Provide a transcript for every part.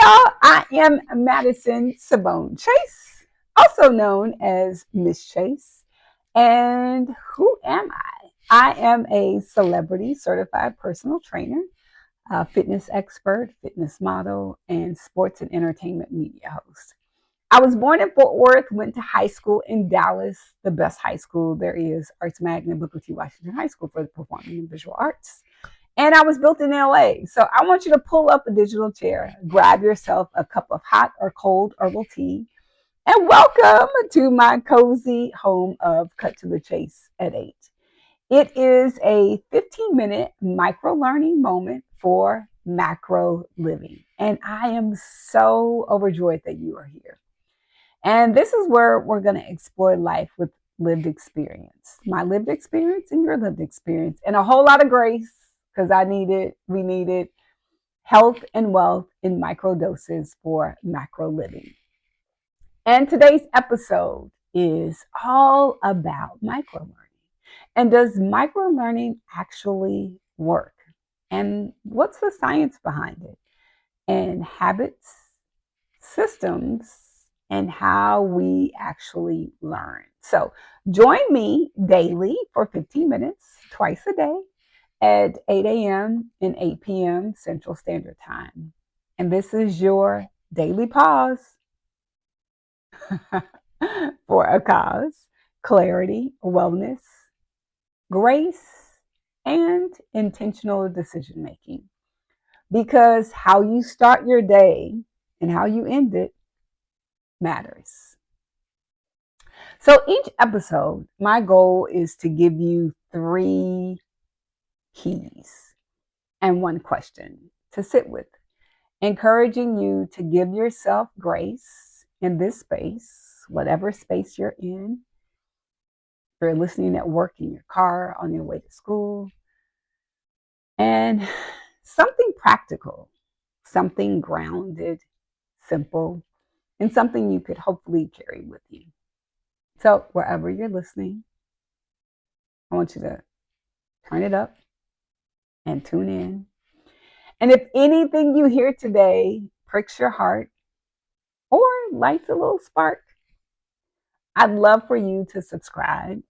y'all. I am Madison Chase, also known as Miss Chase. And who am I? I am a celebrity certified personal trainer, fitness expert, fitness model, and sports and entertainment media host. I was born in Fort Worth, went to high school in Dallas, the best high school there is, Arts Magna Booker T. Washington High School for the Performing and Visual Arts. And I was built in LA. So I want you to pull up a digital chair, grab yourself a cup of hot or cold herbal tea, and welcome to my cozy home of Cut to the Chase at 8. It is a 15-minute micro learning moment for macro living. And I am so overjoyed that you are here. And this is where we're going to explore life with lived experience, my lived experience and your lived experience, and a whole lot of grace because we needed health and wealth in micro doses for macro living. And today's episode is all about micro learning. And does micro learning actually work? And what's the science behind it? And habits, systems, and how we actually learn. So join me daily for 15 minutes, twice a day, at 8 a.m. and 8 p.m. Central Standard Time. And this is your daily pause for a cause, clarity, wellness, grace, and intentional decision making. Because how you start your day and how you end it matters. So each episode, my goal is to give you 3 keys and 1 question to sit with, encouraging you to give yourself grace in this space, whatever space you're in. If you're listening at work, in your car, on your way to school, and something practical, something grounded, simple, and something you could hopefully carry with you. So wherever you're listening, I want you to turn it up and tune in. And if anything you hear today pricks your heart or lights a little spark, I'd love for you to subscribe,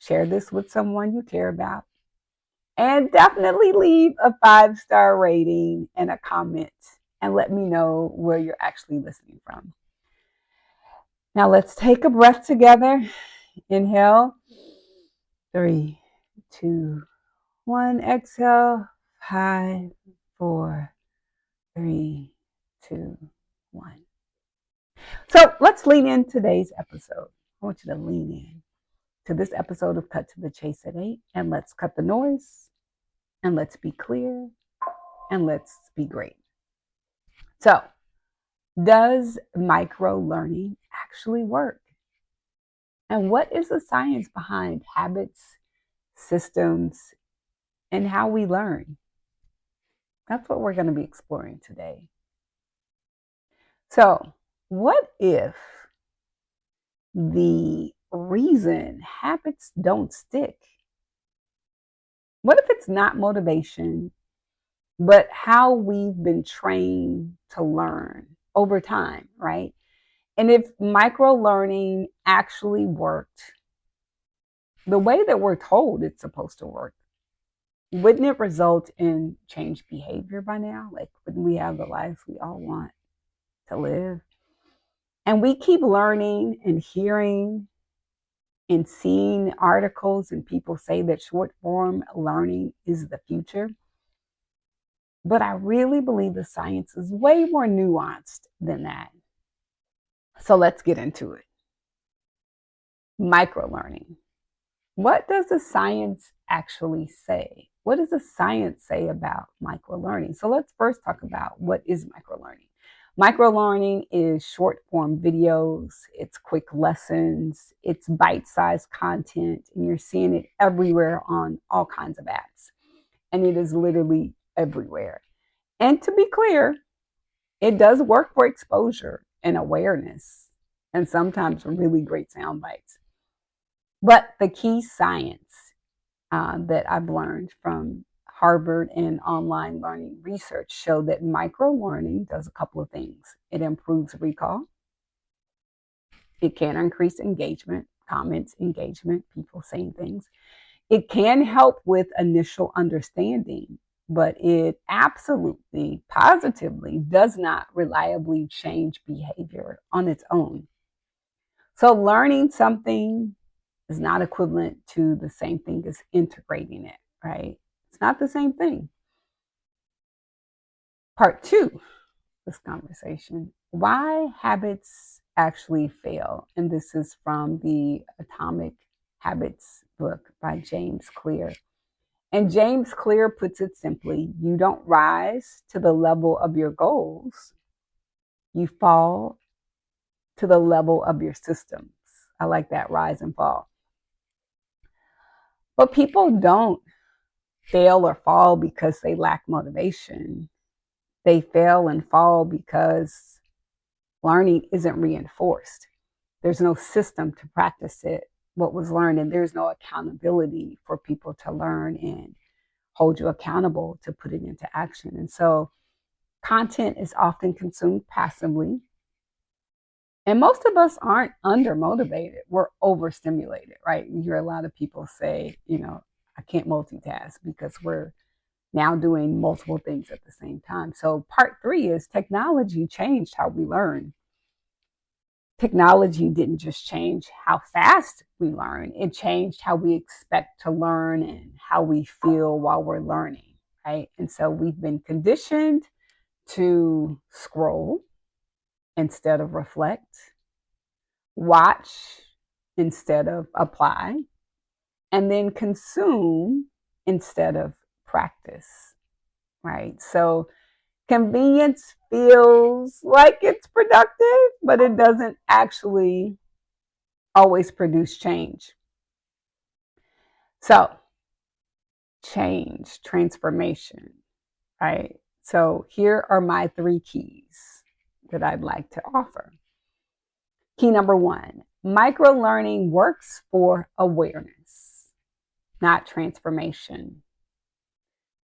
share this with someone you care about, and definitely leave a 5-star rating and a comment and let me know where you're actually listening from. Now let's take a breath together. Inhale. 3, 2, 1. Exhale. 5, 4, 3, 2, 1. So let's lean in today's episode. I want you to lean in to this episode of Cut to the Chase at 8. And let's cut the noise. And let's be clear. And let's be great. So, does micro learning actually work? And what is the science behind habits, systems, and how we learn? That's what we're going to be exploring today. So, what if the reason habits don't stick? What if it's not motivation, but how we've been trained to learn over time, right? And if micro learning actually worked the way that we're told it's supposed to work, wouldn't it result in changed behavior by now? Like, wouldn't we have the life we all want to live? And we keep learning and hearing and seeing articles and people say that short form learning is the future. But I really believe the science is way more nuanced than that. So let's get into it. Micro learning. What does the science actually say? What does the science say about micro learning? So let's first talk about what is micro learning. Micro learning is short form videos, it's quick lessons, it's bite-sized content, and you're seeing it everywhere on all kinds of apps. And it is literally everywhere. And to be clear, it does work for exposure and awareness, and sometimes really great sound bites. But the key science that I've learned from Harvard and online learning research show that micro learning does a couple of things. It improves recall. It can increase engagement, comments, engagement, people saying things. It can help with initial understanding, but it absolutely, positively does not reliably change behavior on its own. So learning something is not equivalent to the same thing as integrating it, right? It's not the same thing. Part two, this conversation, why habits actually fail. And this is from the Atomic Habits book by James Clear. And James Clear puts it simply, you don't rise to the level of your goals, you fall to the level of your systems. I like that, rise and fall. But people don't fail or fall because they lack motivation. They fail and fall because learning isn't reinforced. There's no system to practice it, what was learned, and there's no accountability for people to learn and hold you accountable to put it into action. And so content is often consumed passively. And most of us aren't undermotivated. We're overstimulated, right? You hear a lot of people say, I can't multitask because we're now doing multiple things at the same time. So part three is technology changed how we learn. Technology didn't just change how fast we learn, it changed how we expect to learn and how we feel while we're learning, right? And so we've been conditioned to scroll instead of reflect, watch instead of apply, and then consume instead of practice, right? So convenience feels like it's productive, but it doesn't actually always produce change. So change, transformation, right? So here are my three keys that I'd like to offer. Key number one, micro learning works for awareness, not transformation.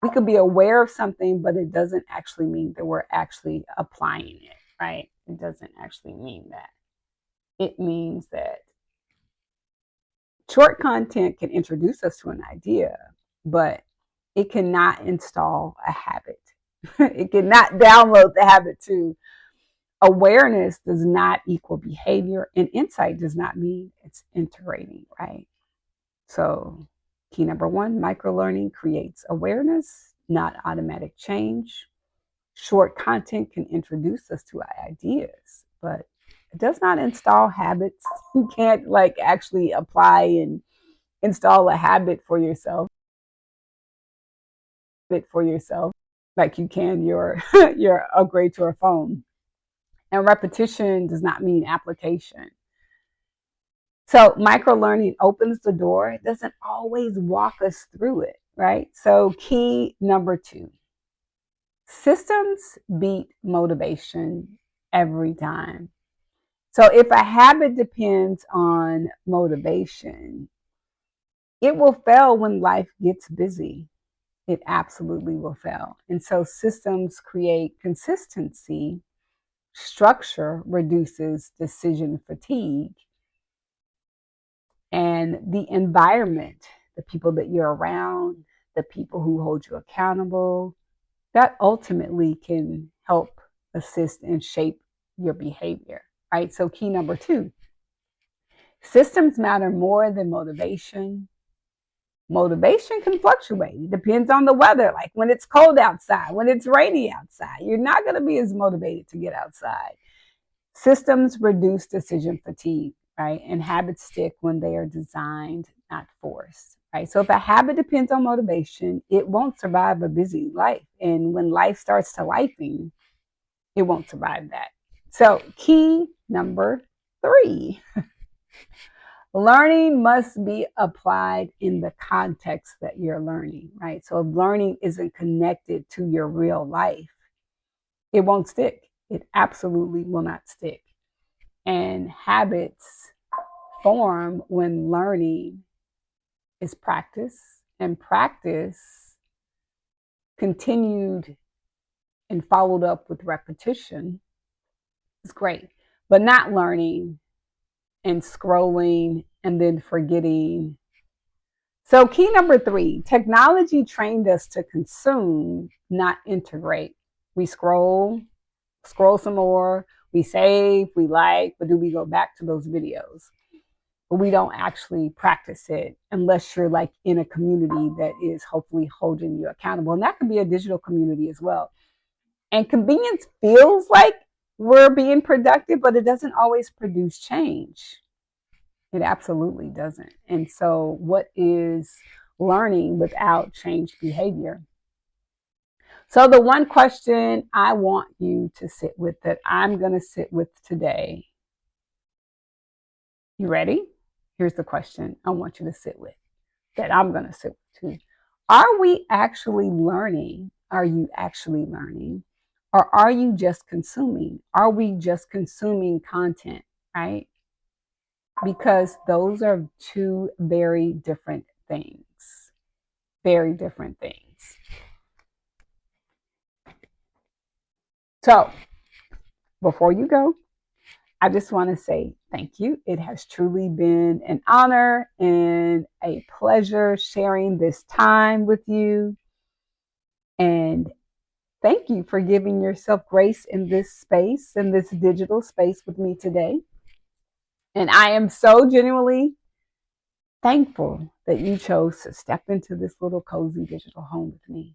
We could be aware of something, but it doesn't actually mean that we're actually applying it, right? It doesn't actually mean that. It means that short content can introduce us to an idea, but it cannot install a habit. It cannot download the habit too. Awareness does not equal behavior, and insight does not mean it's integrating, right? So key number one, micro learning creates awareness, not automatic change. Short content can introduce us to ideas, but it does not install habits. You can't actually apply and install a habit for yourself like you can your your upgrade to a phone. And repetition does not mean application. So micro learning opens the door. It doesn't always walk us through it, right? So key number two, systems beat motivation every time. So if a habit depends on motivation, it will fail when life gets busy. It absolutely will fail. And so systems create consistency. Structure reduces decision fatigue. And the environment, the people that you're around, the people who hold you accountable, that ultimately can help assist and shape your behavior, right? So key number two, systems matter more than motivation. Motivation can fluctuate. It depends on the weather. Like when it's cold outside, when it's rainy outside, you're not going to be as motivated to get outside. Systems reduce decision fatigue, right? And habits stick when they are designed, not forced, right? So if a habit depends on motivation, it won't survive a busy life. And when life starts to lifing, it won't survive that. So key number three, learning must be applied in the context that you're learning, right? So if learning isn't connected to your real life, it won't stick. It absolutely will not stick. And habits form when learning is practice, and practice continued and followed up with repetition is great. But not learning and scrolling and then forgetting. So, key number 3, technology trained us to consume, not integrate. We scroll some more, we save, we like, but do we go back to those videos? But we don't actually practice it unless you're like in a community that is hopefully holding you accountable. And that can be a digital community as well. And convenience feels like we're being productive, but it doesn't always produce change. It absolutely doesn't. And so, what is learning without changed behavior? So, the one question I want you to sit with, that I'm going to sit with today. You ready? Here's the question I want you to sit with, that I'm going to sit with too. Are we actually learning? Are you actually learning? Or are you just consuming? Are we just consuming content, right? Because those are two very different things. Very different things. So, before you go, I just want to say thank you. It has truly been an honor and a pleasure sharing this time with you. And thank you for giving yourself grace in this space, in this digital space with me today. And I am so genuinely thankful that you chose to step into this little cozy digital home with me.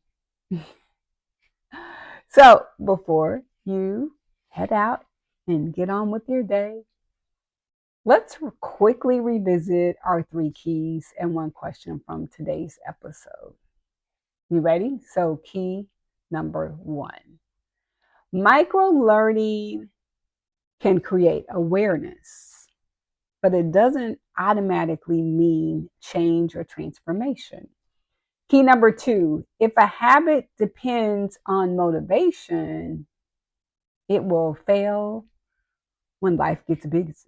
So before you head out and get on with your day, let's quickly revisit our 3 keys and 1 question from today's episode. You ready? So key number 1. Micro learning can create awareness, but it doesn't automatically mean change or transformation. Key number 2, if a habit depends on motivation, it will fail when life gets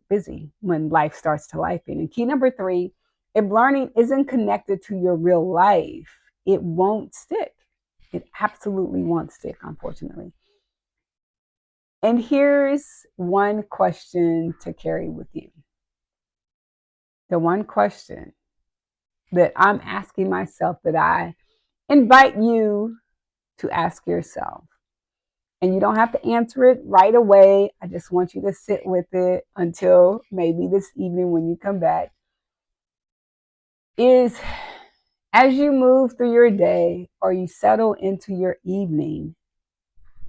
busy, when life starts to life in. And key number 3, if learning isn't connected to your real life, it won't stick. It absolutely won't stick, unfortunately. And here's one question to carry with you. The one question that I'm asking myself, that I invite you to ask yourself. And you don't have to answer it right away. I just want you to sit with it until maybe this evening when you come back. Is, as you move through your day or you settle into your evening,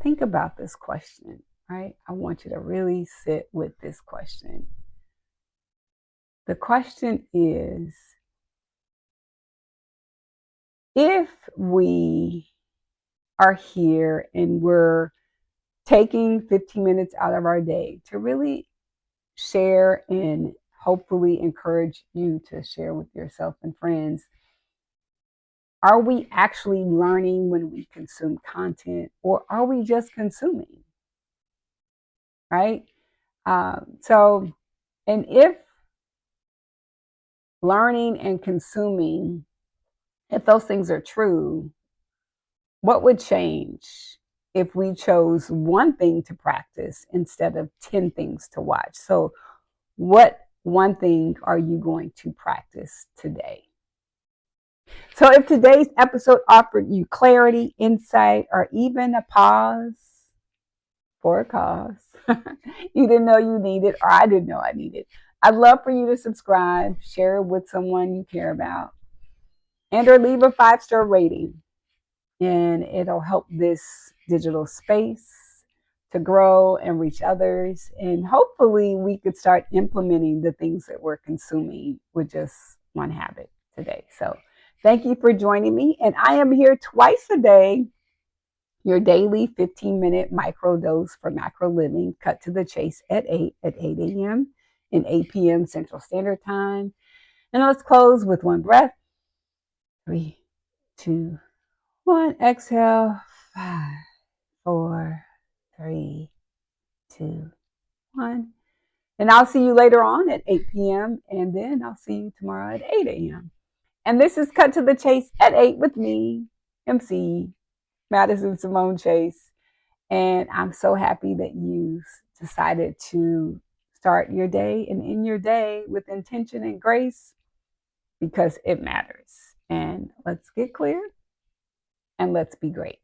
think about this question, right? I want you to really sit with this question. The question is, if we are here and we're taking 15 minutes out of our day to really share and hopefully encourage you to share with yourself and friends, are we actually learning when we consume content, or are we just consuming? Right? And if learning and consuming, if those things are true, what would change if we chose 1 thing to practice instead of 10 things to watch? So what 1 thing are you going to practice today? So if today's episode offered you clarity, insight, or even a pause for a cause you didn't know you needed, or I didn't know I needed, I'd love for you to subscribe, share it with someone you care about, and or leave a 5-star rating. And it'll help this digital space to grow and reach others. And hopefully we could start implementing the things that we're consuming with just 1 habit today. So thank you for joining me. And I am here twice a day, your daily 15-minute micro dose for macro living, cut to the chase at 8 a.m. and 8 p.m. Central Standard Time. And let's close with 1 breath. 3, 2, 1. Exhale. 5, 4, 3, 2, 1. And I'll see you later on at 8 p.m. And then I'll see you tomorrow at 8 a.m. And this is Cut to the Chase at 8 with me, MC Madison Simone Chase. And I'm so happy that you decided to start your day and end your day with intention and grace because it matters. And let's get clear and let's be great.